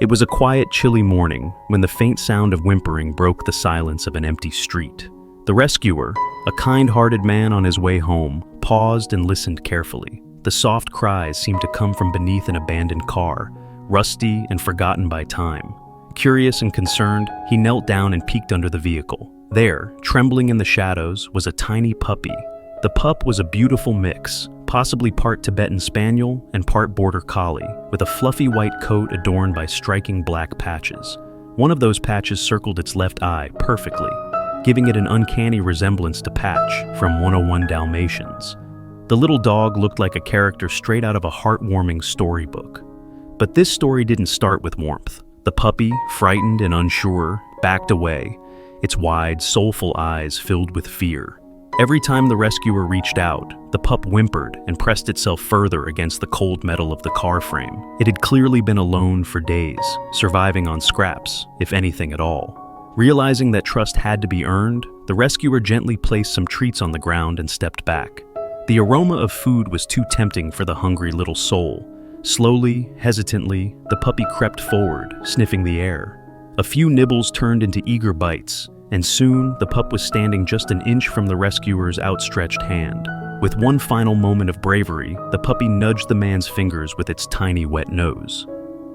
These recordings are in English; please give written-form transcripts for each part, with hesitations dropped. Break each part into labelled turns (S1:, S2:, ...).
S1: It was a quiet, chilly morning when the faint sound of whimpering broke the silence of an empty street. The rescuer, a kind-hearted man on his way home, paused and listened carefully. The soft cries seemed to come from beneath an abandoned car, rusty and forgotten by time. Curious and concerned, he knelt down and peeked under the vehicle. There, trembling in the shadows, was a tiny puppy. The pup was a beautiful mix, possibly part Tibetan Spaniel and part Border Collie, with a fluffy white coat adorned by striking black patches. One of those patches circled its left eye perfectly, giving it an uncanny resemblance to Patch from 101 Dalmatians. The little dog looked like a character straight out of a heartwarming storybook. But this story didn't start with warmth. The puppy, frightened and unsure, backed away, its wide, soulful eyes filled with fear. Every time the rescuer reached out, the pup whimpered and pressed itself further against the cold metal of the car frame. It had clearly been alone for days, surviving on scraps, if anything at all. Realizing that trust had to be earned, the rescuer gently placed some treats on the ground and stepped back. The aroma of food was too tempting for the hungry little soul. Slowly, hesitantly, the puppy crept forward, sniffing the air. A few nibbles turned into eager bites, and soon the pup was standing just an inch from the rescuer's outstretched hand. With one final moment of bravery, the puppy nudged the man's fingers with its tiny wet nose.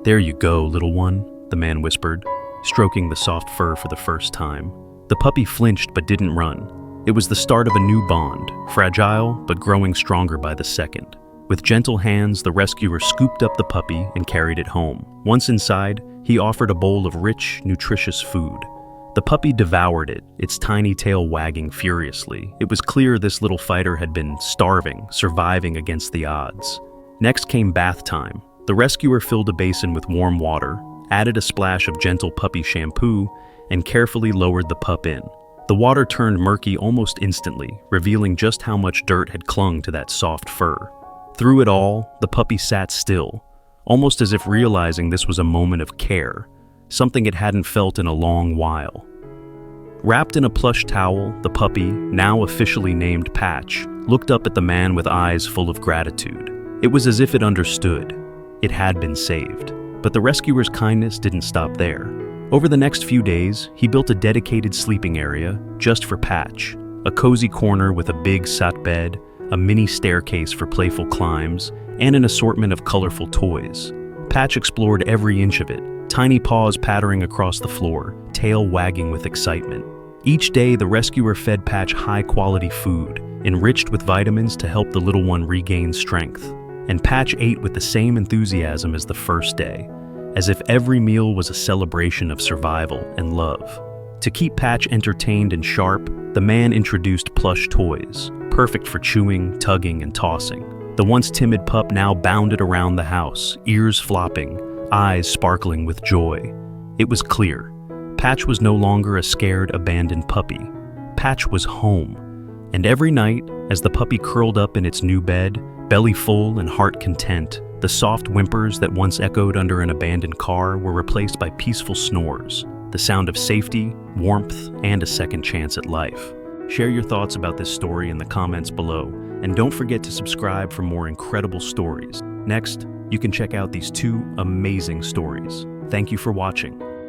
S1: "There you go, little one," the man whispered, stroking the soft fur for the first time. The puppy flinched but didn't run. It was the start of a new bond, fragile but growing stronger by the second. With gentle hands, the rescuer scooped up the puppy and carried it home. Once inside, he offered a bowl of rich, nutritious food. The puppy devoured it, its tiny tail wagging furiously. It was clear this little fighter had been starving, surviving against the odds. Next came bath time. The rescuer filled a basin with warm water, added a splash of gentle puppy shampoo, and carefully lowered the pup in. The water turned murky almost instantly, revealing just how much dirt had clung to that soft fur. Through it all, the puppy sat still, almost as if realizing this was a moment of care, something it hadn't felt in a long while. Wrapped in a plush towel, the puppy, now officially named Patch, looked up at the man with eyes full of gratitude. It was as if it understood. It had been saved. But the rescuer's kindness didn't stop there. Over the next few days, he built a dedicated sleeping area just for Patch, a cozy corner with a big sat bed, a mini staircase for playful climbs, and an assortment of colorful toys. Patch explored every inch of it, tiny paws pattering across the floor, tail wagging with excitement. Each day, the rescuer fed Patch high-quality food, enriched with vitamins to help the little one regain strength. And Patch ate with the same enthusiasm as the first day, as if every meal was a celebration of survival and love. To keep Patch entertained and sharp, the man introduced plush toys, perfect for chewing, tugging, and tossing. The once timid pup now bounded around the house, ears flopping, eyes sparkling with joy. It was clear. Patch was no longer a scared, abandoned puppy. Patch was home. And every night, as the puppy curled up in its new bed, belly full and heart content, the soft whimpers that once echoed under an abandoned car were replaced by peaceful snores, the sound of safety, warmth, and a second chance at life. Share your thoughts about this story in the comments below, and don't forget to subscribe for more incredible stories. Next, you can check out these two amazing stories. Thank you for watching.